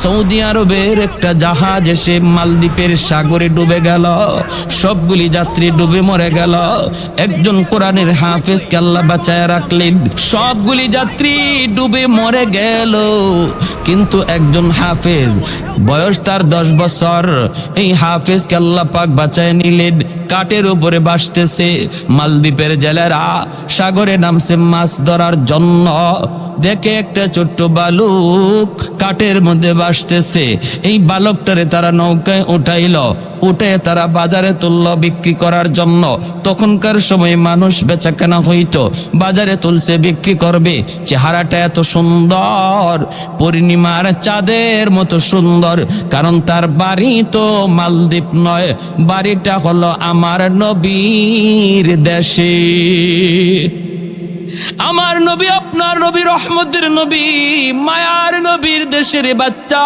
Saudi আরবের একটা জাহাজ এসে মালদ্বীপের সাগরে ডুবে গেল, সবগুলি যাত্রী ডুবে মরে গেল। একজন কোরআনের হাফেজকে আল্লাহ বাঁচায় রাখলেন। সবগুলি যাত্রী ডুবে মরে গেল, কিন্তু একজন হাফেজ, বয়স তার 10 বছর, এই হাফেজকে আল্লাহ পাক বাঁচায় নিলেন। কাঠের উপরে ভাসতেছে। মালদ্বীপের জেলেরা সাগরে নামছে মাছ ধরার জন্য। দেখে একটা ছোট্ট বালক কাঠের মধ্যে ভাসতেছে। এই বালকটারে তারা নৌকায় উঠাইল, উঠে তারা বাজারে তুলল বিক্রি করার জন্য। তখনকার সময় মানুষ বেচাকেনা হইতো, বাজারে তুলছে বিক্রি করবে। চেহারাটা এত সুন্দর, পূর্ণিমার চাঁদের মতো সুন্দর, কারণ তার বাড়ি তো মালদ্বীপ নয়, বাড়িটা হলো আমার নবীর দেশে। আমার নবী, আপনার নবী, রহমতের নবী, মায়ার নবীর দেশের বাচ্চা।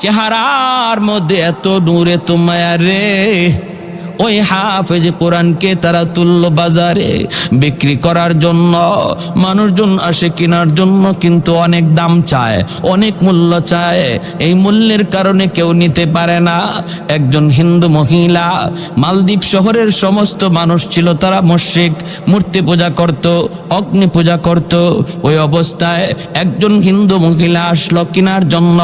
চেহারার মধ্যে এত নূর, এত মায়া রে। ওই হাফেজ কোরআনকে তারা তুলল বাজারে বিক্রি করার জন্য। মানুষজন আসে কেনার জন্য, কিন্তু অনেক দাম চায়, অনেক মূল্য চায়। এই মূল্যের কারণে কেউ নিতে পারে না। একজন হিন্দু মহিলা, মালদ্বীপ শহরের সমস্ত মানুষ ছিল তারা মুশরিক, মূর্তি পূজা করত, অগ্নি পূজা করত। ওই অবস্থায় একজন হিন্দু মহিলা আসলো কেনার জন্য।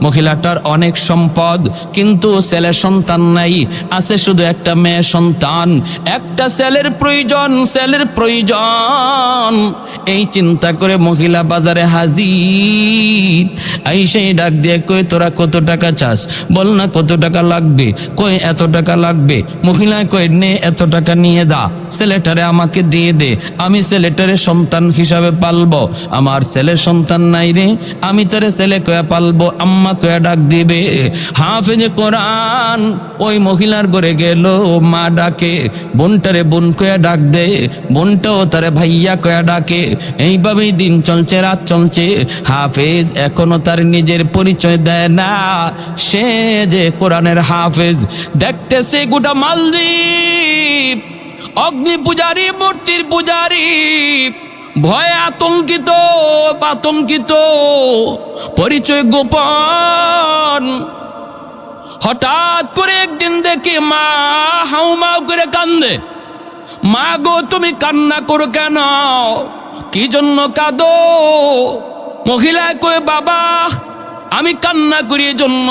মহিলাটার অনেক সম্পদ, কিন্তু ছেলে সন্তান নাই, আছে শুধু একটা মেয়ে সন্তান। একটা ছেলের প্রয়োজন, ছেলের প্রয়োজন। এই চিন্তা করে মহিলা বাজারে হাজির। আইসেই ডাক দিয়ে কই, তোরা কত টাকা চাস? বল না কত টাকা লাগবে। কই এত টাকা লাগবে। মহিলা কই, নে এত টাকা নিয়ে দা, ছেলেটারে আমাকে দিয়ে দে, আমি ছেলেটারে সন্তান হিসাবে পালবো। আমার ছেলে সন্তান নাই রে, আমি তারে ছেলে কয়া পালবো। আম্মা কয়া ডাক দিবে। হাফেজে কোরআন ওই মহিলার ঘরে গেল, মা ডাকে, বোনটারে বোন কয়া ডাক দে, বোনটাও তারে ভাইয়া কয়া ডাকে। এইভাবেই দিন চলছে, রাত চলছে। হাফেজ এখনো তার নিজের পরিচয় দেয় না, সে যে কোরআনের হাফেজ। দেখতেছে গোটা মালদ্বীপ অগ্নি পূজারি, মূর্তির পূজারি, ভয়ে আতঙ্কিত, আতঙ্কিত, পরিচয় গোপন। হঠাৎ করে একদিন দেখি মা হাউমাউ করে কান্দে। মা গো, তুমি কান্না করো কেন? কি জন্য কাঁদো? মহিলা কয়ে, বাবা আমি কান্না করি জন্য,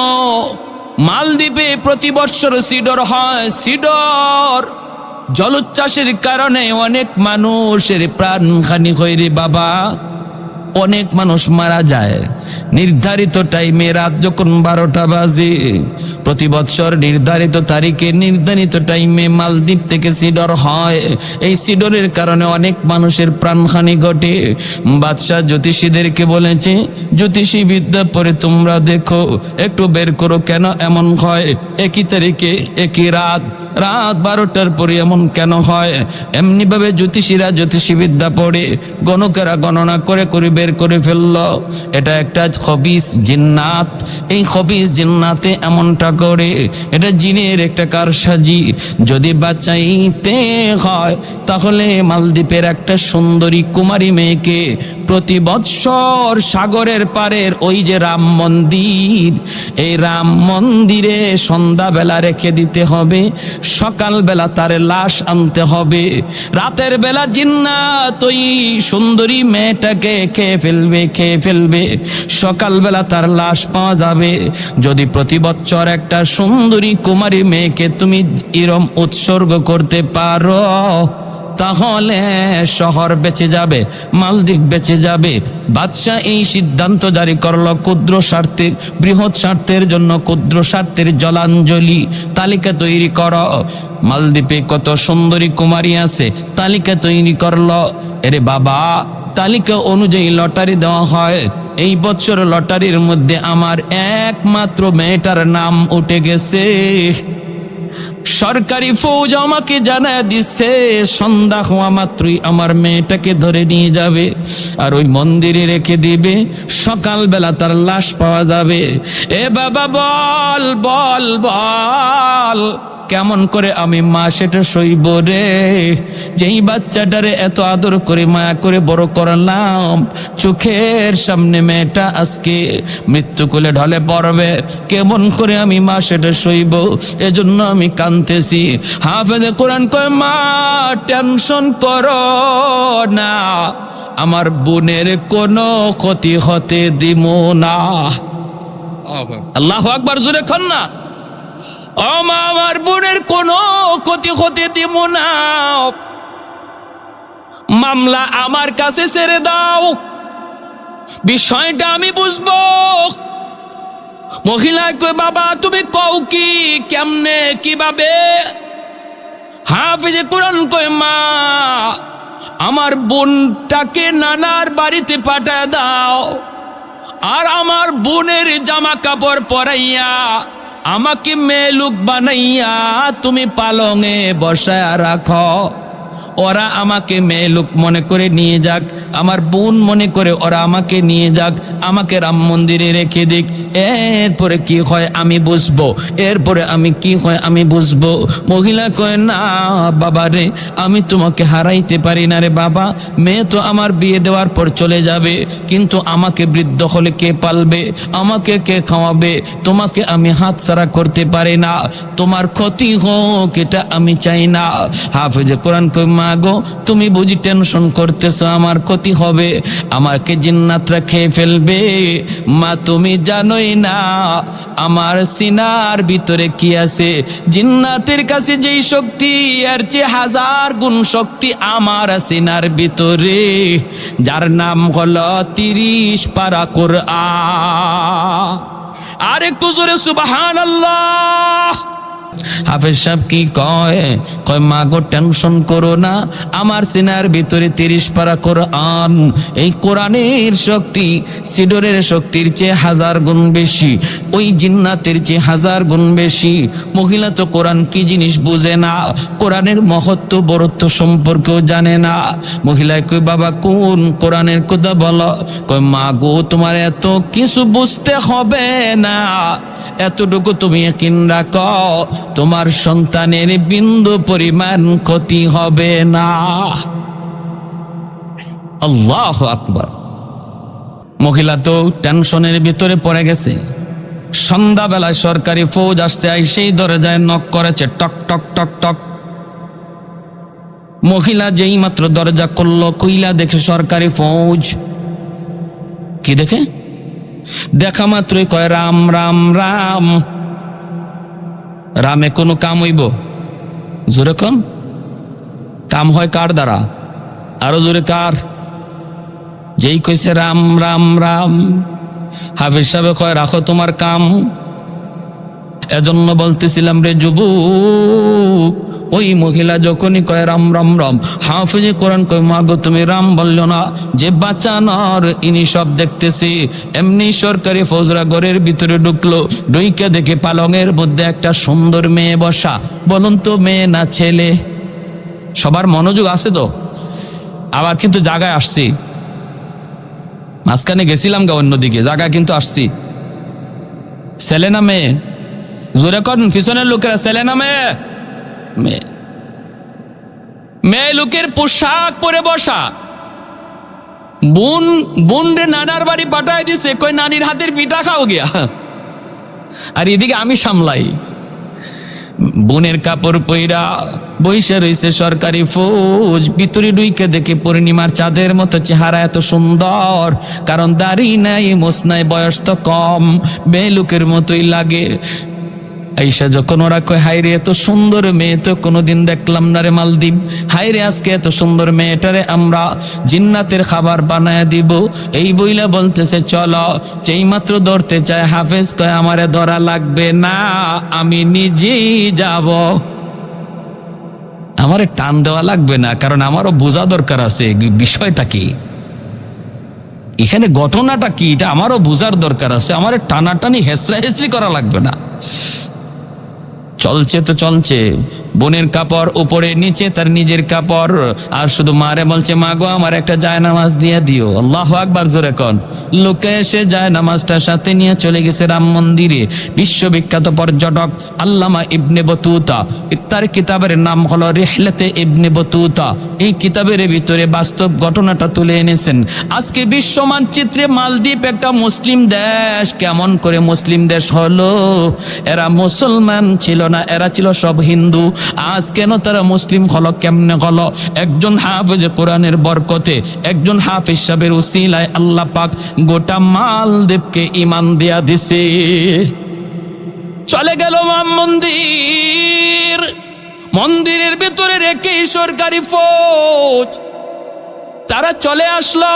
মালদ্বীপে প্রতি বৎসর সিডর হয়। সিডর জলোচ্ছ্বাসের কারণে অনেক মানুষের প্রাণহানি হয় রে বাবা, অনেক মানুষ মারা যায়। নির্ধারিত টাইমে, রাত যখন 12টা বাজে, প্রতি বৎসর নির্ধারিত তারিখে নির্ধারিত টাইমে মালদ্বীপ থেকে সিডর হয়। এই সিডরের কারণে অনেক মানুষের প্রাণহানি ঘটে। বাদশাহ জ্যোতিষীদেরকে বলেছে, জ্যোতিষী বিদ্যা পরে তোমরা দেখো, একটু বের করো কেন এমন হয়। একই তারিখে একই রাত, রাত 12টার পরে এমন কেন হয়? এমনি ভাবে জ্যোতিষীরা জ্যোতিষী বিদ্যা পড়ে, গণকেরা গণনা করে করে বের করে ফেলল। এটা একটা খবিস জিন্নাত। এই খবিস জিন্নাতে এমনটা করে, এটা জিনের একটা কারসাজি। যদি বাঁচাইতে হয় তাহলে মালদ্বীপের একটা সুন্দরী কুমারী মেয়েকে প্রতি বৎসর সাগরের পারের ওই যে রাম মন্দির, এই রাম মন্দিরে সন্ধ্যাবেলা রেখে দিতে হবে, সকালবেলা তার লাশ আনতে হবে। রাতের বেলা জিন্নাত ওই সুন্দরী মেয়েটাকে খেয়ে ফেলবে, খেয়ে ফেলবে। সকালবেলা তার লাশ পাওয়া যাবে। যদি প্রতি বছর একটা সুন্দরী কুমারী মেয়েকে তুমি এরম উৎসর্গ করতে পারো, তাহলে শহর বেঁচে যাবে, মালদ্বীপ বেঁচে যাবে। বাদশাহ এই সিদ্ধান্ত জারি করলো, ক্ষুদ্র স্বার্থের, বৃহৎ স্বার্থের জন্য ক্ষুদ্র স্বার্থের জলাঞ্জলি তালিকা তৈরি করো। মালদ্বীপে কত সুন্দরী কুমারী আছে, তালিকা তৈরি করলো। এরে বাবা, তালিকা অনুযায়ী লটারি দেওয়া হয়। এই বছর লটারির মধ্যে আমার একমাত্র মেয়েটার নাম উঠে গেছে। সরকারি ফৌজ আমাকে জানায় দিচ্ছে, সন্ধ্যা হওয়া মাত্রই আমার মেয়েটাকে ধরে নিয়ে যাবে আর ওই মন্দিরে রেখে দিবে, সকালবেলা তার লাশ পাওয়া যাবে। এ বাবা বল বল বল, কেমন করে আমি মা সেটা সইব রে। যেই বাচ্চাটারে এত আদর করে মায়া করে বড় করলাম, চোখের সামনে মেয়েটা আজকে মৃত্যু কোলে ঢলে পড়বে, কেমন করে আমি মা সেটা সইব। এজন্য আমি কাঁদতেছি। হাফেজে কোরআন কয়, মা টেনশন করো না, আমার বোনের কোনো ক্ষতি হতে দিব না। আল্লাহু আকবার, জোরে কন না। ও মা, আমার বোনের কোনো ক্ষতি হতে দিব না, মামলা আমার কাছে ছেড়ে দাও, বিষয়টা আমি বুঝবো। মহিলা কই, বাবা তুমি কও কি, কেমনে, কিভাবে? হাফেজে কোরআন কয়, মা আমার বোনটাকে নানার বাড়িতে পাঠায় দাও, আর আমার বোনের জামা কাপড় পরাইয়া আমাকে মেয়ে লোক বানাইয়া তুমি পালঙে বসায় রাখো। ওরা আমাকে মেয়ে লোক মনে করে নিয়ে যাক, আমার বোন মনে করে ওরা আমাকে নিয়ে যাক, আমাকে রাম মন্দিরে রেখে দিক। এরপরে কি হয় আমি বুঝবো, এরপরে আমি কি হয় আমি বুঝবো। মহিলা কয়, না বাবা রে, আমি তোমাকে হারাইতে পারি না রে বাবা। মেয়ে তো আমার বিয়ে দেওয়ার পর চলে যাবে, কিন্তু আমাকে বৃদ্ধ হলে কে পালবে, আমাকে কে খাওয়াবে? তোমাকে আমি হাতছাড়া করতে পারি না, তোমার ক্ষতি হোক এটা আমি চাই না। হাফেজে কোরআন কয়, মা গো তুমি বুঝি টেনশন করতেছো আমার ক্ষতি হবে, আমাকে জিন্নাতরা খেয়ে ফেলবে। মা তুমি জানোই না আমার সিনার ভিতরে কি আছে, জিন্নাতের কাছে যেই শক্তি এর চেয়ে 1000 গুণ শক্তি আমার সিনার ভিতরে, যার নাম হলো 30 পারা কোরআন। আর একটু জোরে সুবহানাল্লাহ। হাফেজ সাহেব কি কয়, কয় মা গো টেনশন করো না, আমার সিনার ভিতরে 30 পারা কোরআন। এই কোরআনের শক্তি সিডরের শক্তির চেয়ে 1000 গুণ বেশি, ওই জিন্নাতের চেয়ে 1000 গুণ বেশি। মহিলা তো কোরআন কি জিনিস বুঝে না, কোরআনের মহত্ব বরত্ব সম্পর্কেও জানে না। মহিলায় কই, বাবা কোন কোরআনের কথা বলো? কয় মা গো তোমার এত কিছু বুঝতে হবে না, এতটুকু তুমি ইয়াকিন রাখো, তোমার সন্তানের বিন্দু পরিমাণ ক্ষতি হবে না। আল্লাহু আকবার। মহিলা তো টেনশনের ভিতরে পড়ে গেছে। সন্ধ্যাবেলায় সরকারি ফৌজ আসছে, সেই দরজায় নক করেছে, টক টক টক টক। মহিলা যেই মাত্র দরজা খুললো, কইলা দেখে সরকারি ফৌজ। কি দেখে? দেখা মাত্রই কয়, রাম রাম রাম। রামে কোনো কাম হইব? জোরে কোন? কাম হয় কার দ্বারা? আরো জোরে কার? যেই কইছে রাম রাম রাম, হাফেজ সাহেব কয়, রাখো তোমার কাম। এজন্য বলতেছিলাম রে যুবক, ওই মহিলা যখনই কয় রাম রাম রাম, হাফেজে কোরআন কয়, মা গো তুমি রাম বললো না, যে বাঁচানোর ইনি সব দেখতেছি। এমনি সরকারি ফৌজরা ঘরের ভিতরে ঢুকলো, ঢুইকে দেখে পালঙের মধ্যে একটা সুন্দর মেয়ে বসা। বলুন তো মেয়ে না ছেলে? সবার মনোযোগ আছে তো? আবার কিন্তু জায়গায় আসছি, মাঝখানে গেছিলাম গা অন্যদিকে, জায়গায় কিন্তু আসছি। ছেলে না মেয়ে? জোরে করেন পিছনের লোকেরা, ছেলে না মেয়ে? মেয়ে। মেয়ে লোকের পোশাক পরে বসা। বোন রে নানার বাড়ি পাঠায় দিছে, কই নানির হাতের পিঠা খাও গিয়া। আর এদিকে আমি সামলাই। বোনের কাপড় পইরা বইসা রইছে সরকারি ফৌজ। ভিতরে ঢুইকে দেখে পূর্ণিমার চাঁদের মতো চেহারা, এত সুন্দর, কারণ দাড়ি নাই মোছ নাই, বয়স তো কম, মেয়ে লোকের মতোই লাগে। আইসা যখন ওরা কয়, হাইরে এত সুন্দর মেয়ে তো কোনোদিন দেখলাম না রে মালদ্বীপ, হাইরে আজকে এত সুন্দর মেয়েটারে আমরা জিন্নাতের খাবার বানায় দিব, এই বইলা বলতেছে চলো। যেই মাত্র ধরতে চায়, হাফেজ কয়, আমারে ধরা লাগবে না, আমি নিজেই যাব। আমারে টান দেওয়া লাগবে না, কারণ আমারও বোঝা দরকার আছে বিষয়টা কি, এখানে ঘটনাটা কি, এটা আমারও বোঝার দরকার আছে। আমারে টানাটানি হেসরা হেসরি করা লাগবে না। চলছে তো চলছে, বোনের কাপড় উপরে নিচে তার নিজের কাপড়, আর শুধু মারে বলছে, মা গো আমার একটা জায়নামাজ দিয়ে দিও। আল্লাহু আকবার, জোরে কোন। লোকে এসে জায়নামাজটা সাথে নিয়ে চলে গেছে রাম মন্দিরে। বিশ্ববিখ্যাত পর্যটক আল্লামা ইবনে বতুতা, তার কিতাবের নাম হলো রিহলাতে ইবনে বতুতা। এই কিতাবের ভিতরে বাস্তব ঘটনাটা তুলে এনেছেন। আজকে বিশ্ব মানচিত্রে মালদ্বীপ একটা মুসলিম দেশ। কেমন করে মুসলিম দেশ হলো? এরা মুসলমান ছিল না, এরা ছিল সব হিন্দু। আজ কেন তারা মুসলিম হলো? কেমনে হলো? একজন হাফেজ কোরআনের বরকতে, একজন হাফেজ সাহেবের উসিলায় আল্লাহ পাক গোটা মালদ্বীপকে ঈমান দেয়া দিছে। চলে গেল রাম মন্দির, মন্দিরের ভিতরে রেখে সরকারি ফৌজ তারা চলে আসলো।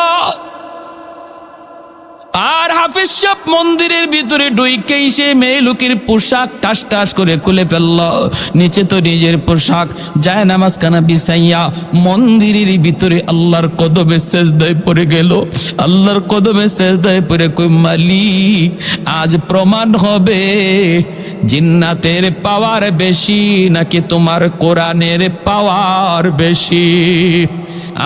আর হাফেজ সাহেব মন্দিরের ভিতরে ঢুকেই সে মেয়ে লোকের পোশাক টাস টাস করে খুলে ফেলল। নিচে তো নিজের পোশাক, যায় নামাজ খানা বিছাইয়া মন্দিরের ভিতরে আল্লাহর কদমে সেজদায় পড়ে গেল। আল্লাহর কদমে সেজদায় পড়ে কই, মালিক আজ প্রমাণ হবে জিন্নাতের পাওয়ার বেশি নাকি তোমার কোরআনের পাওয়ার বেশি।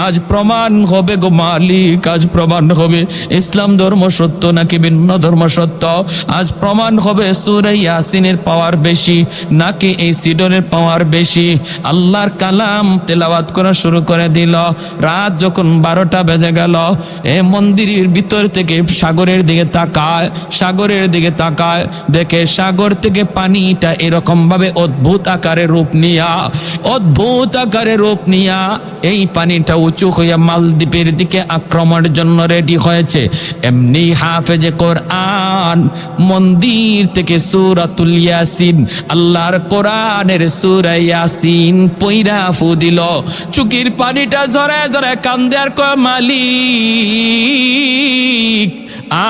আজ প্রমাণ হবে গো মালিক, আজ প্রমাণ হবে ইসলাম ধর্ম সত্য নাকি ভিন্ন ধর্ম সত্য। আজ প্রমাণ হবে সূরা ইয়াসিনের পাওয়ার বেশি নাকি এই সিডরের পাওয়ার বেশি। আল্লাহর কালাম তেলাওয়াত করা শুরু করে দিল। রাত যখন 12টা বেজে গেল, এ মন্দিরের ভিতর থেকে সাগরের দিকে তাকায়, সাগরের দিকে তাকায়, দেখে সাগর থেকে পানিটা এরকম ভাবে অদ্ভুত আকারে রূপ নিয়া, অদ্ভুত আকারে রূপ নিয়া এই পানিটা উঁচু হইয়া মালদ্বীপের দিকে আক্রমণের জন্য রেডি হয়েছে। এমনি হাফেজে কোরআন মন্দির থেকে সূরাতুল ইয়াসিন, আল্লাহর কোরআনের সূরা ইয়াসিন পইরা ফু দিল। চুকির পানিটা ঝরায় ঝরায় কান্দে আর কয়, মালিক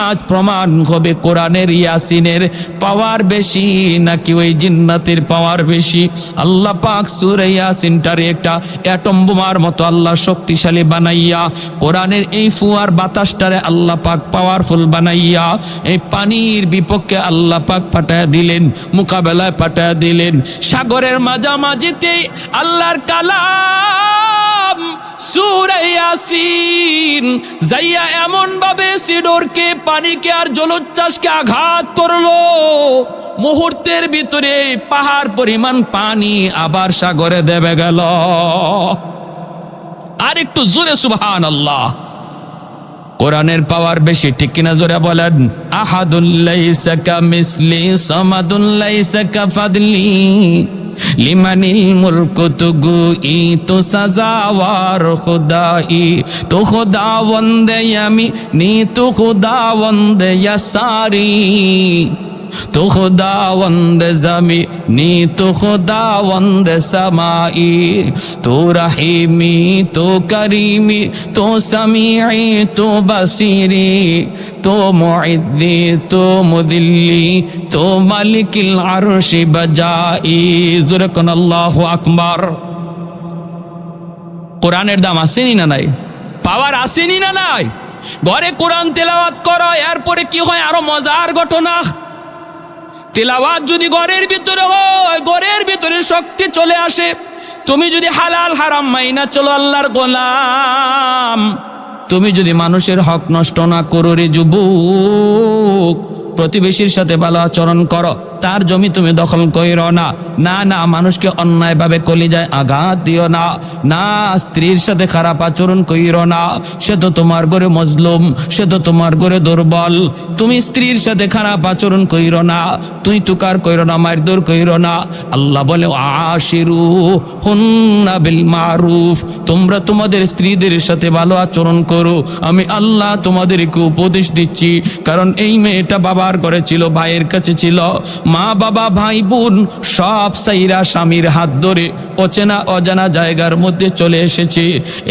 আজ প্রমাণ হবে কোরআনের ইয়াসিনের পাওয়ার বেশি নাকি ওই জিন্নাতের পাওয়ার বেশি। আল্লাহ পাক সূরা ইয়াসিনটারে একটা অ্যাটম বোমার মতো আল্লাহ শক্তিশালী বানাইয়া, কোরআনের এই ফুয়ার বাতাসটারে আল্লাহ পাক পাওয়ারফুল বানাইয়া এই পানির বিপক্ষে আল্লাহ পাক পাঠায়া দিলেন, মোকাবেলায় পাঠায়া দিলেন। সাগরের মাঝামাঝিতে আল্লাহর কালাম সূরা ইয়াসিন যাইয়া এমন ভাবে সিডরকে, পানিকে আর জলোচ্ছ্বাসকে আঘাত করলো, মুহূর্তের ভিতরে পাহাড় পরিমাণ পানি আবার সাগরে দেবে গেল। আর একটু জোরে সুবহানাল্লাহ। কোরআনের পাওয়ার বেশি, ঠিক কিনা জোরে বলেন। আহাদুল লাইসা কামিসলি সামাদুল লাইসা কাফাদলি লিমানিল মুলকু তুগুই তো সাজাওয়ার খুদাই তো খুদাওন্দে আমি নি তো খুদাওন্দে ইয়াসারি তো খুদাওন্দ জমি নি তো খুদাওন্দ সমাই তো রহিমি তো করিমি তো সমিঈ তো বসিরি তো মুইদ্দি তো মুদিল্লি তো মালিকিল আরশি বজাই। জোরে কোন আল্লাহু আকবার। কোরআনের দাম আসেনি না নাই? পাওয়ার আসেনি না নাই? ঘরে কোরআন তেলাওয়াত করো, এরপরে কি হয় আরো মজার ঘটনা। তেলাওয়াত যদি ঘরের ভিতরে হয়, ঘরের ভিতরে শক্তি চলে আসে। তুমি যদি হালাল হারাম মাইনা চলো আল্লাহর গোলাম, তুমি যদি মানুষের হক নষ্ট না করো রে যুবক, প্রতিবেশীর সাথে ভালো আচরণ করো, তার জমি তুমি দখল কইরো না, না না মানুষকে অন্যায়ভাবে কলিজায় আঘাত দিও না, না স্ত্রীর সাথে খারাপ আচরণ কইরো না, সে তো তোমার ঘরে মজলুম, সে তো তোমার ঘরে দুর্বল। তুমি স্ত্রীর সাথে খারাপ আচরণ কইরো না, তুই তুকার কইরো না, মারধর কইরো না। আল্লাহ বলে আশিরু হুন্না বিল মারুফ, তোমরা তোমাদের স্ত্রীদের সাথে ভালো আচরণ করো। আমি আল্লাহ তোমাদেরকে উপদেশ দিচ্ছি, কারণ এই মেয়েটা বাবার ঘরে ছিল, ভাইয়ের কাছে ছিল, মা বাবা ভাই বোন সব সাইরা স্বামীর হাত ধরে অচেনা অজানা জায়গার মধ্যে চলে এসেছে।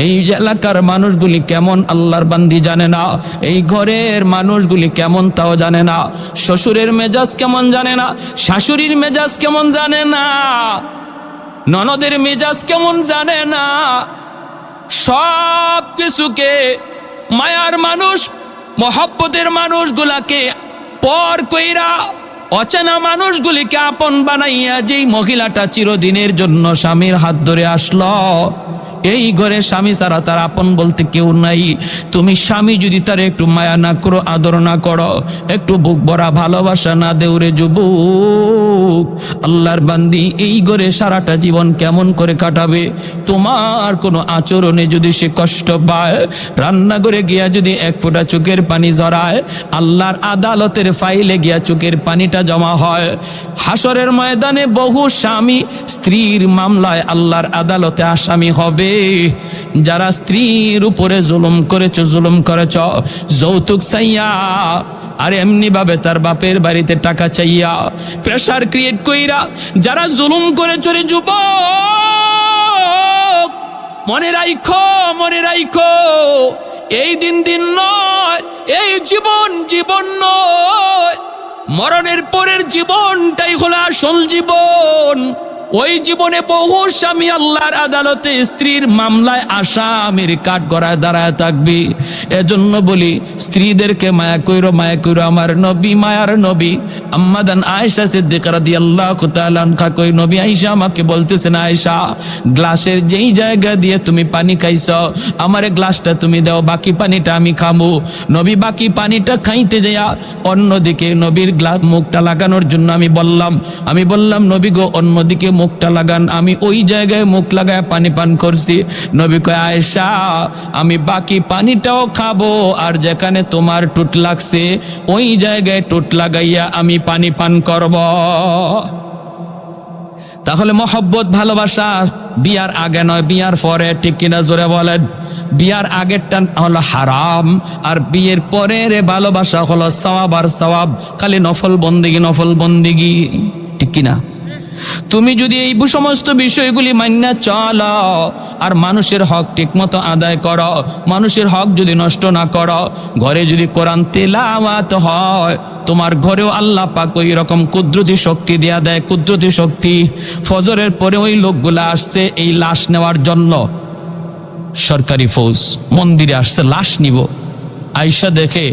এই এলাকার মানুষগুলি কেমন আল্লাহর বান্দি জানে না, এই ঘরের মানুষগুলি কেমন তাও জানে না, শ্বশুরের মেজাজ কেমন জানে না, শাশুড়ির মেজাজ কেমন জানে না, ননদের মেজাজ কেমন জানে না। সব কিছুকে মায়ার মানুষ, মহব্বতের মানুষগুলাকে পর কইরা অচেনা মানুষগুলিকে আপন বানাইয়া যেই মহিলাটা চিরদিনের জন্য স্বামীর হাত ধরে আসলো, এই ঘরে স্বামী ছাড়া তার আপন বলতে কেউ নাই। তুমি স্বামী যদি তার একটু মায়া না করো, আদর না করো, একটু বুক ভরা ভালোবাসা না দেউরে যুবক, আল্লাহর বান্দি এই ঘরে সারাটা জীবন কেমন করে কাটাবে? তোমার কোনো আচরণে যদি সে কষ্ট পায়, রান্নাঘরে গিয়া যদি এক ফোঁটা চোখের পানি ঝরায়, আল্লাহর আদালতের ফাইলে গিয়া চোখের পানিটা জমা হয়। হাসরের ময়দানে বহু স্বামী স্ত্রীর মামলায় আল্লাহর আদালতে আসামি হবে। যারা স্ত্রীর উপরে জুলুম করেছ যৌতুক চাইয়া, আর এমনি ভাবে তার বাপের বাড়িতে টাকা চাইয়া, প্রেসার ক্রিয়েট কইরা যারা জুলুম করেছ রে যুবক, মনে রাইখো এই দিন নয়, এই জীবন নয়, মরণের পরের জীবনটাই হলো আসল জীবন। ওই জীবনে বহু স্বামী আল্লাহর আদালতে স্ত্রীর মামলায় আসামির কাঠগড়ায় দাঁড়ায় থাকবে। এজন্য বলি, স্ত্রীদেরকে মায়া কইরো আমার নবী, মায়ার নবী আম্মাদান আয়েশা সিদ্দিকা রাদিয়াল্লাহু তাআলা আনহা কই, নবী আয়েশা আমাকে বলতেছেন, আয়েশা গ্লাসের যেই জায়গা দিয়ে তুমি পানি খাইছো, আমারে গ্লাসটা তুমি দাও, বাকি পানিটা আমি খাবো। নবী বাকি পানিটা খাইতে যায়া অন্যদিকে নবীর গ্লাস মুখটা লাগানোর জন্য আমি বললাম নবী গো অন্যদিকে মুখটা লাগান। আমি ওই জায়গায় মুখ লাগায় পানি পান করছি। নবী কয়, আয়েশা আমি বাকি পানিটাও খাবো, আর যেখানে তোমার টুট লাগছে ওই জায়গায় টুট লাগাইয়া আমি পানি পান করব। তাহলে মহব্বত ভালোবাসা বিয়ার আগে নয়, বিয়ার পরে, ঠিক কিনা জোরে বলেন? বিয়ার আগেরটা হলো হারাম, আর বিয়ের পরের ভালোবাসা হলো সওয়াব আর সওয়াব, খালি নফল বন্দিগি, ঠিক কিনা? তুমি যদি এই সমস্ত বিষয়গুলি মান্না চলো, আর মানুষের হক ঠিকমতো আদায় করো, মানুষের হক যদি নষ্ট না করো, ঘরে যদি কোরআন তেলাওয়াত হয়, তোমার ঘরেও আল্লাহ পাক ওই রকম কুদরতি শক্তি দেয়া দেয়, কুদরতি শক্তি। ফজরের পরে ওই লোকগুলা আসছে এই লাশ নেওয়ার জন্য, সরকারি ফৌজ মন্দিরে আসছে লাশ নিব। আয়েশা দেখে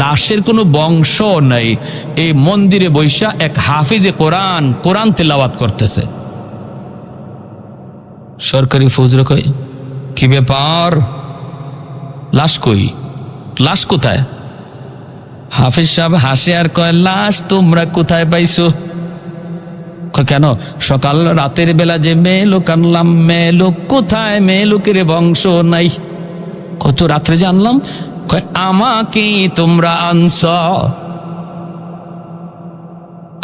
লাশের কোনো বংশ নাই, এই মন্দিরে বৈশা এক হাফিজে কোরআন তেলাওয়াত করতেছে। সরকারি ফৌজরা কয়, কি ব্যাপার, লাশ কই, লাশ কোথায়? হাফিজ সাহেব হাসে আর কয়, লাশ তোমরা কোথায় পাইছো? কেন? সকাল রাতের বেলা যে মেয়ে লোক আনলাম, মেয়ে লোক কোথায়? মেয়ে লোকের বংশ নাই। কত রাত্রে যে আনলাম? আমাকে তোমরা আনছ?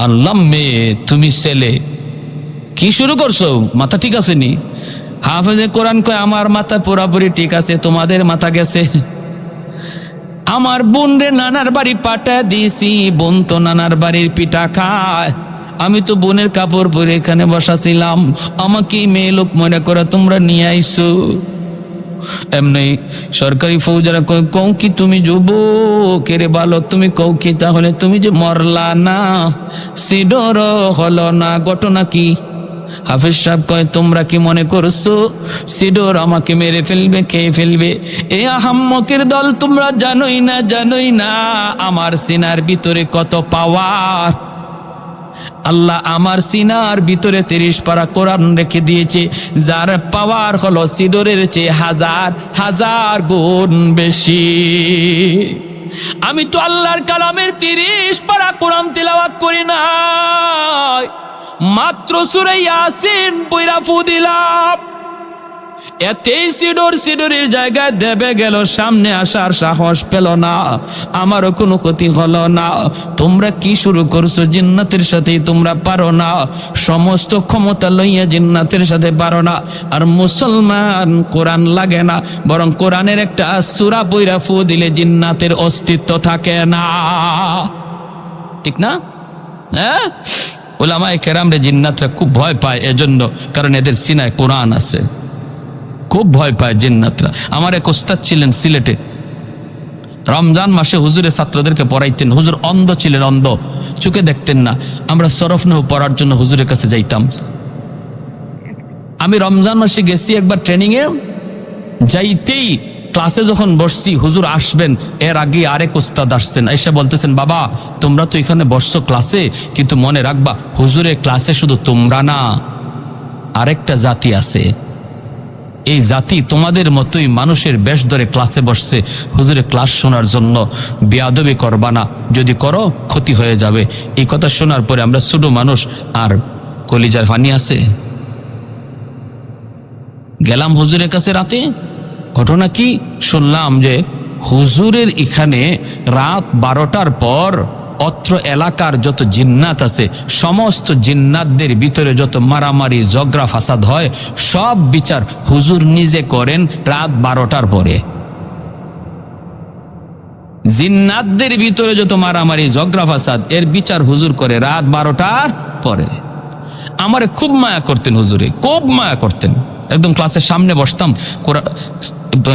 আনলাম মেয়ে, তুমি ছেলে, কি শুরু করছো? মাথা ঠিক আছে নি? হাফেজে কোরআন কয়, আমার মাথা পুরাপুরি ঠিক আছে, তোমাদের মাথা গেছে। আমার বোন রে নানার বাড়ি পাঠায় দিয়েছি, বোন তো নানার বাড়ির পিঠা খায়, আমি তো বোনের কাপড় পরে এখানে বসাছিলাম, আমাকে মেয়ে লোক মনে করে তোমরা নিয়ে আইসো। এমনি সরকারি ফৌজারা কও কি তুমি যুবক রে বালক, তুমি কও কি তাহলে তুমি যে মরলা না, সিডর হলো না, ঘটনা কি? হাফিজ সাহেব কয়, তোমরা কি মনে করছো সিডর আমাকে মেরে ফেলবে, খেয়ে ফেলবে? এ আহাম্মকের দল, তোমরা জানোই না আমার সিনার ভিতরে কত পাওয়ার। আল্লাহ আমার সিনার ভিতরে 30 পারা কোরআন রেখে দিয়েছে, যার পাওয়ার হলো সিডরের চেয়ে হাজার গুণ বেশি। আমি তো আল্লাহর কালামের 30 পারা কোরআন তিলাওয়াত করি না, মাত্র সূরা ইয়াসিন পড়া ফু দিলাম, এতেই সিডরের জায়গায় দেবে গেল, সামনে আসার সাহস পেল না, আমারও কোনো ক্ষতি হলো না। তোমরা কি শুরু করছো? জিন্নাতের সাথেই তোমরা পারো না, সমস্ত ক্ষমতা লইয়া জিন্নাতের সাথে পারো না। আর মুসলমান কোরআন লাগে না, বরং কোরআনের একটা সূরা পইরা ফু দিলে জিন্নাতের অস্তিত্ব থাকে না, ঠিক না? হ্যাঁ, উলামায়ে কেরামরে জিন্নাতরা খুব ভয় পায়, এজন্য, কারণ এদের সিনায় কোরআন আছে, খুব ভয় পায় জিন্নাতরা। আমার এক ওস্তাদ ছিলেন সিলেটে, রমজান মাসে হুজুরের ছাত্রদেরকে পড়াইতেন। হুজুর অন্ধ ছিলেন, অন্ধ, চোখে দেখতেন না। আমরা সরফ নহ পড়ার জন্য হুজুরের কাছে যাইতাম। আমি রমজান মাসে গেছি একবার ট্রেনিংয়ে, যাইতেই ক্লাসে যখন বসছি হুজুর আসবেন এর আগে আরেক উস্তাদ আসছেন, এসে বলতেছেন বাবা তোমরা তো এখানে বসছো ক্লাসে, কিন্তু মনে রাখবা হুজুরের ক্লাসে শুধু তোমরা না, আরেকটা জাতি আছে। এই জাতি তোমাদের মতোই মানুষের বেশ ধরে ক্লাসে বসছে হুজুরের ক্লাস শোনার জন্য। বেয়াদবি করবা না, যদি করো ক্ষতি হয়ে যাবে। এই কথা শোনার পরে আমরা ছোট মানুষ, আর কলিজার পানি আছে। গেলাম হুজুরের কাছে রাতে, ঘটনা কি শুনলাম যে হুজুরের এখানে রাত 12টার পর অত্র এলাকার যত জিন্নাত আছে সমস্ত জিন্নাতদের ভিতরে যত মারামারি ঝগড়া ফাসাদ হয় সব বিচার হুজুর নিজে করেন রাত 12টার পরে। জিন্নাতদের ভিতরে যত মারামারি ঝগড়া ফাসাদ এর বিচার হুজুর করে রাত 12টার পরে। আমারে খুব মায়া করতেন হুজুরে, খুব মায়া করতেন। একদম ক্লাসের সামনে বসতাম,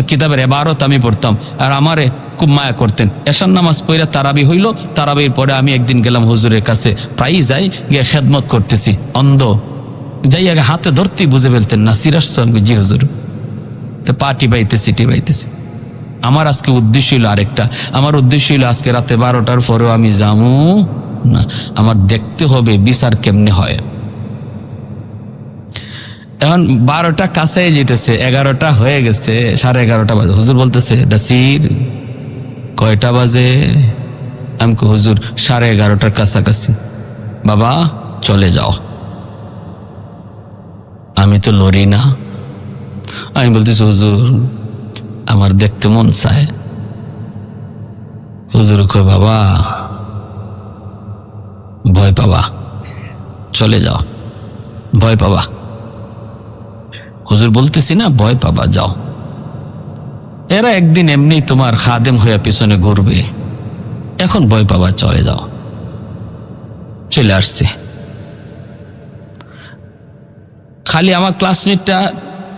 কিতাবের এবারত আমি পড়তাম, আর আমারে খুব মায়া করতেন। এশার নামাজ পড়ে তারাবি হইল, তারাবির পরে আমি একদিন গেলাম হুজুরের কাছে, প্রায়ই যাই, গিয়ে খেদমত করতেছি, অন্ধ যাই আগে হাতে ধরতেই বুঝে ফেলতেন নাসির আসছো, আমি জি হুজুর। তো পা টিপাইতেছি টিপাইতেছি। আমার আজকে উদ্দেশ্য হইল আরেকটা, আমার উদ্দেশ্য হইল আজকে রাতে 12টার পরেও আমি যাবো না, আমার দেখতে হবে বিচার কেমনে হয়। এখন 12টা কাছে যেতেছে, 11টা হয়ে গেছে, 11:30 বাজে। হুজুর বলতেছে নাসির কয়টা বাজে? আমি হুজুর 11:30টার কাছাকাছি। বাবা চলে যাও। আমি তো লড়ি না, আমি বলতেছি হুজুর আমার দেখতে মন চায়। হুজুর কয় বাবা ভয় পাবা, চলে যাও, ভয় পাবা। হুজুর বলতেছি না ভয় পাবা, যাও। এরা একদিন এমনি তোমার খাদেম হয়ে পিছনে ঘুরবে, এখন ভয় পাবা, চলে যাও। চলে আসছে। খালি আমার ক্লাসমেটটা,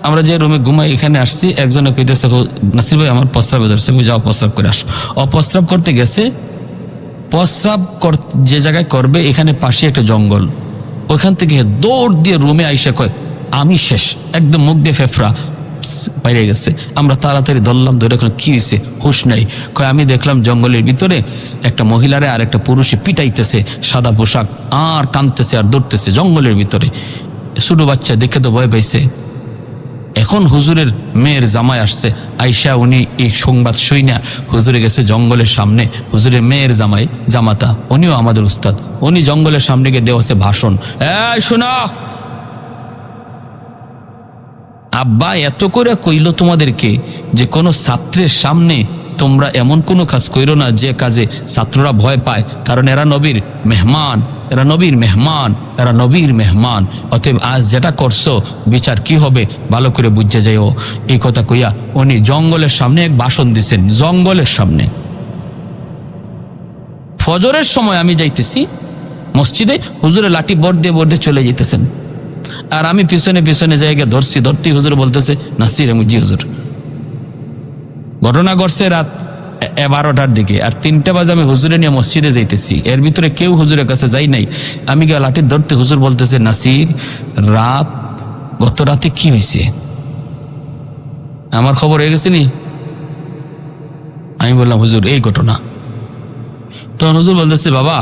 আমরা যে রুমে ঘুমাই এখানে আসছি, একজনে কইতেছে নাসির ভাই আমার প্রস্রাবে ধরছে, যাও প্রস্রাব করে আসো। অপ্রস্রাব করতে গেছে, প্রস্রাব যে জায়গায় করবে এখানে পাশে একটা জঙ্গল, ওইখান থেকে দৌড় দিয়ে রুমে আইসা কয় আমি শেষ, একদম মুখ দিয়ে ফেফড়া বাইরে গেছে। আমরা তাড়াতাড়ি ধরলাম, ধরে এখন কি হয়েছে, হুশ নাই। কয় আমি দেখলাম জঙ্গলের ভিতরে একটা মহিলারে আর একটা পুরুষে পিটাইতেছে, সাদা পোশাক, আর কাঁদতেছে আর দৌড়তেছে জঙ্গলের ভিতরে। ছোট বাচ্চা দেখে তো ভয় পাইছে। এখন হুজুরের মেয়ের জামাই আসছে, আইসা উনি এই সংবাদ শুইনা হুজুরে গেছে জঙ্গলের সামনে। হুজুরের মেয়ের জামাতা উনিও আমাদের উস্তাদ, উনি জঙ্গলের সামনে গিয়ে দেওয়া ভাষণ, শোনা আব্বা এত করে কইল তোমাদেরকে যে কোনো ছাত্রের সামনে তোমরা এমন কোনো কাজ কইরো না যে কাজে ছাত্ররা ভয় পায়, কারণ এরা নবীর মেহমান, এরা নবীর মেহমান, এরা নবীর মেহমান। অতএব আজ যেটা করছো বিচার কি হবে ভালো করে বুঝে যাইও। এই কথা কইয়া উনি জঙ্গলের সামনে এক ভাষণ দিছেন, জঙ্গলের সামনে। ফজরের সময় আমি যাইতেছি মসজিদে, হুজুরে লাঠি বড় দিয়ে চলে যেতেছেন, আর আমি পিছনে পিছনে জায়গায় ধরতেই হুজুর বলতেছে নাসির, আমি জি হুজুর। ঘটনা ঘটছে রাত 12টার দিকে, আর 3টা বাজে আমি হুজুরে নিয়ে মসজিদে যাইতেছি। এর ভিতরে কেউ হুজুরের কাছে যাই নাই। আমি গিয়ে লাঠি ধরতে হুজুর বলতেছে নাসির গত রাতে কি হয়েছে? আমার খবর হয়ে গেছে নি? আমি বললাম হুজুর এই ঘটনা। তখন হুজুর বলতেছে বাবা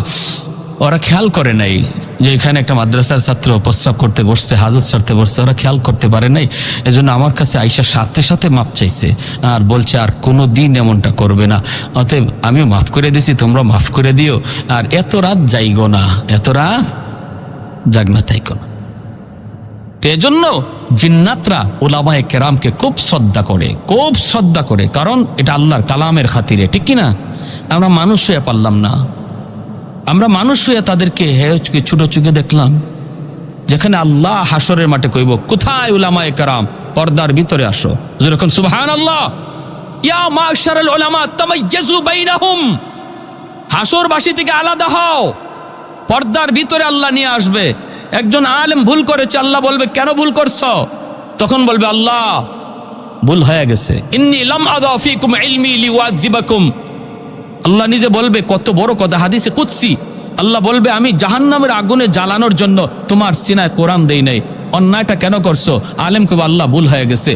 ওরা খেয়াল করে নাই যে এখানে একটা মাদ্রাসার ছাত্র প্রস্রাব করতে বসছে, হাজত সারতে বসছে, ওরা খেয়াল করতে পারে নাই। এজন্য আমার কাছে আইসার সাথে সাথে মাপ চাইছে, আর বলছে আর কোনো দিন এমনটা করবে না। অতএব আমিও মাফ করে দিছি, তোমরা মাফ করে দিও, আর এত রাত যাইগো না, এত রাত জাগনা থাইকো না। এজন্য জিন্নাতরা উলামায়ে কেরামকে খুব শ্রদ্ধা করে, খুব শ্রদ্ধা করে, কারণ এটা আল্লাহর কালামের খাতিরে, ঠিক কিনা? আমরা মানুষ হয়ে পারলাম না, আমরা মানুষ হয়ে তাদেরকে ছোট চোখে দেখলাম। যেখানে আল্লাহ হাসরের মাঠে কইব কোথায় উলামায়ে কেরাম, পর্দার ভিতরে আসো। যখন সুবহানাল্লাহ, ইয়া মাশারাল উলামা তামাইয়াজু বাইনাহুম, হাসরবাসী থেকে আলাদা হও, পর্দার ভিতরে আল্লাহ নিয়ে আসবে। একজন আলেম ভুল করেছে, আল্লাহ বলবে কেন ভুল করছো? তখন বলবে আল্লাহ ভুল হয়ে গেছে, ইন্নী লাম আদা ফীকুম ইলমি লিউআযিবাকুম। আল্লাহ নিজে বলবে, কত বড় কথা, হাদিসে কুদসি। আল্লাহ বলবে আমি জাহান্নামের আগুনে জ্বালানোর জন্য তোমার সিনায় কোরআন দেই নাই, অন্যায়টা কেন করছো? আলেম কবে আল্লাহ ভুল হয়ে গেছে।